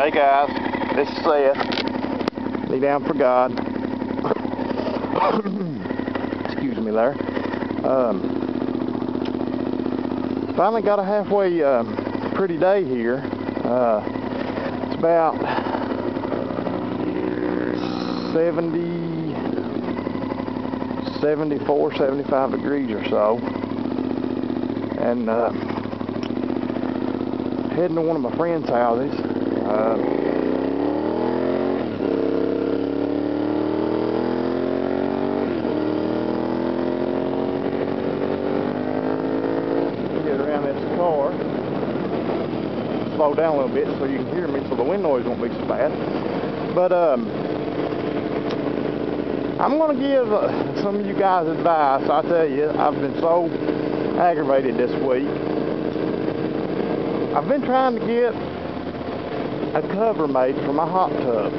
Hey guys, this is Seth. Be down for God. Excuse me there. Finally got a halfway pretty day here. It's about 74, 75 degrees or so. And heading to one of my friends' houses. Get around this car, slow down a little bit so you can hear me, so the wind noise won't be so bad. But I'm going to give some of you guys advice. I tell you, I've been so aggravated this week. I've been trying to get a cover made for my hot tub.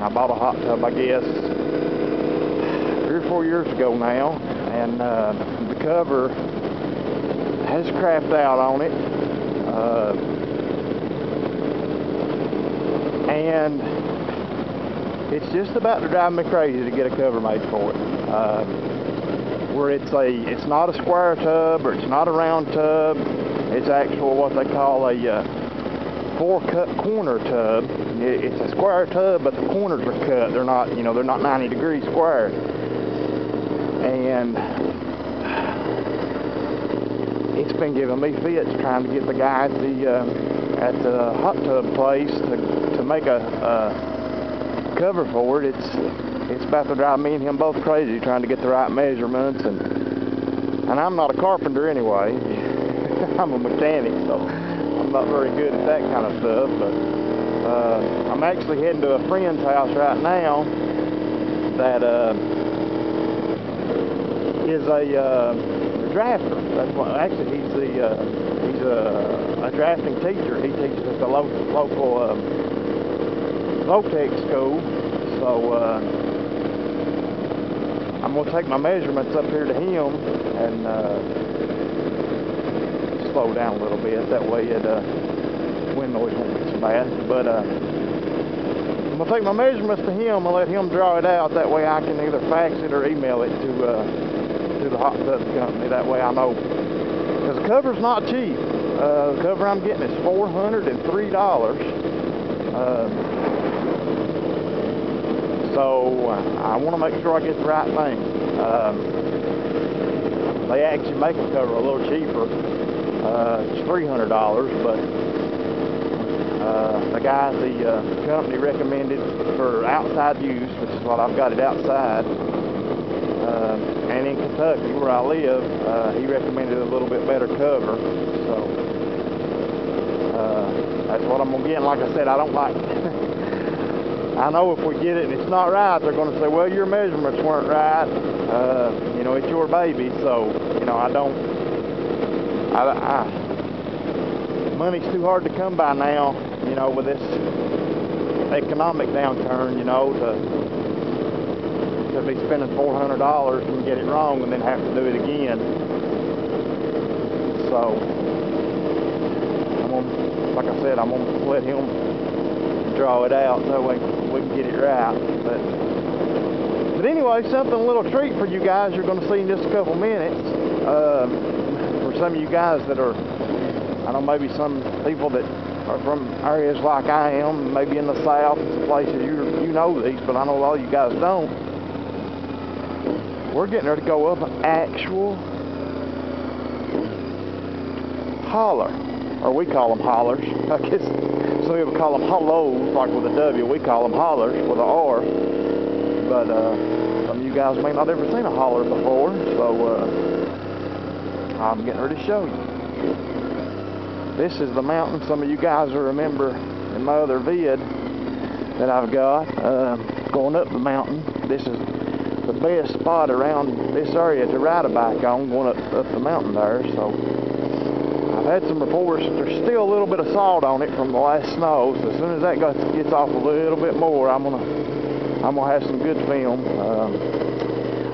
I bought a hot tub, I guess, 3 or 4 years ago now, and the cover has crapped out on it, and it's just about to drive me crazy to get a cover made for it. Where it's not a square tub, or it's not a round tub. It's actual what they call a 4-cut corner tub. It's a square tub, but the corners are cut. They're not, they're not 90 degree square. And it's been giving me fits trying to get the guy at the hot tub place to make a cover for it. It's about to drive me and him both crazy trying to get the right measurements, and I'm not a carpenter anyway. I'm a mechanic, so I'm not very good at that kind of stuff. But I'm actually heading to a friend's house right now that is a drafter. That's what, actually he's a drafting teacher. He teaches at the local Votech school. So I'm going to take my measurements up here to him and slow down a little bit. That way wind noise won't be so bad. But I'm going to take my measurements to him and let him draw it out. That way I can either fax it or email it to the hot tub company. That way I know. Because the cover's not cheap. The cover I'm getting is $403. So I want to make sure I get the right thing. They actually make a cover a little cheaper. It's $300, but the guy at the company recommended for outside use, which is what I've got it outside. And in Kentucky, where I live, he recommended a little bit better cover. So that's what I'm gonna get. And like I said, I don't like. I know if we get it and it's not right, they're going to say, well, your measurements weren't right. It's your baby, so, money's too hard to come by now, with this economic downturn, to be spending $400 and get it wrong and then have to do it again. So, like I said, I'm going to let him draw it out so we can get it right. But anyway, something, a little treat for you guys you're going to see in just a couple minutes. For some of you guys that are, I know maybe some people that are from areas like I am, maybe in the South and some places you know these, but I know a lot of you guys don't. We're getting ready to go up an actual holler, or we call them hollers. I guess some people call them hollows, like with a W. We call them hollers with an R. But some of you guys may not have ever seen a holler before, so I'm getting ready to show you. This is the mountain. Some of you guys will remember in my other vid that I've got going up the mountain. This is the best spot around this area to ride a bike on, going up the mountain there. So I've had some reports that there's still a little bit of salt on it from the last snow, so as soon as that gets off a little bit more, I'm gonna have some good film.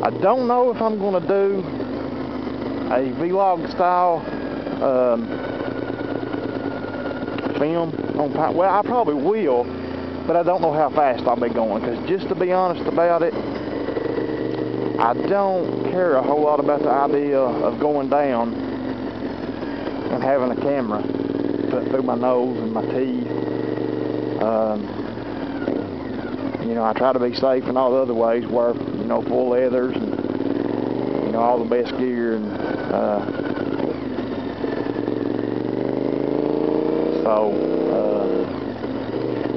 I don't know if I'm gonna do a vlog style film on Pine. Well, I probably will, but I don't know how fast I'll be going, because just to be honest about it, I don't care a whole lot about the idea of going down and having a camera put through my nose and my teeth. You know, I try to be safe in all the other ways, wear, you know, full leathers and, you know, all the best gear, and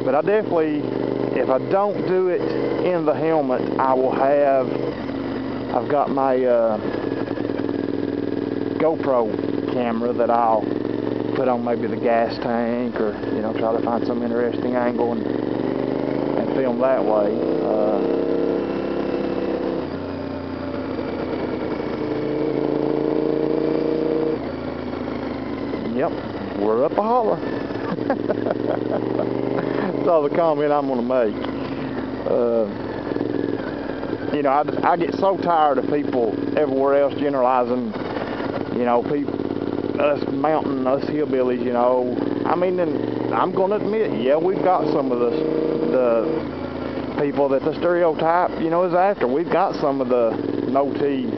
but I definitely, if I don't do it in the helmet, I will have, I've got my GoPro camera that I'll put on maybe the gas tank, or, you know, try to find some interesting angle and film that way. Yep, we're up a holler. That's all the comment I'm going to make. You know, I get so tired of people everywhere else generalizing, you know, us mountain, us hillbillies, you know. I mean, and I'm going to admit, yeah, we've got some of the people that the stereotype, you know, is after. We've got some of the no teeth,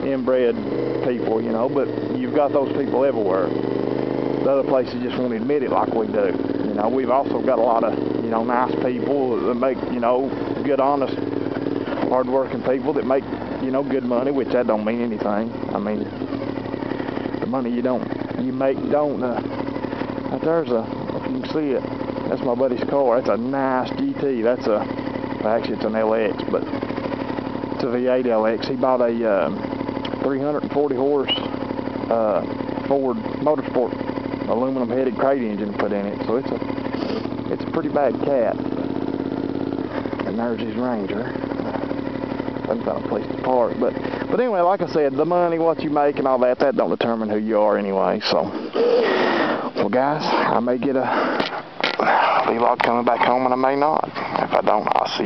inbred people, you know, but you've got those people everywhere. The other places just won't admit it like we do. You know, we've also got a lot of, you know, nice people that make, you know, good, honest, hard-working people that make, you know, good money, which that don't mean anything. I mean, the money you make don't. Right there's a, if you can see it, that's my buddy's car. That's a nice GT. That's a, well, actually it's an LX, but it's a V8 LX. He bought a 340 horse Ford Motorsport aluminum headed crate engine put in it, so it's a pretty bad cat. And there's his Ranger. Some kind of place to park, but anyway, like I said, the money, what you make, and all that don't determine who you are anyway. So, well, guys, I may get a vlog coming back home, and I may not. If I don't, I'll see you.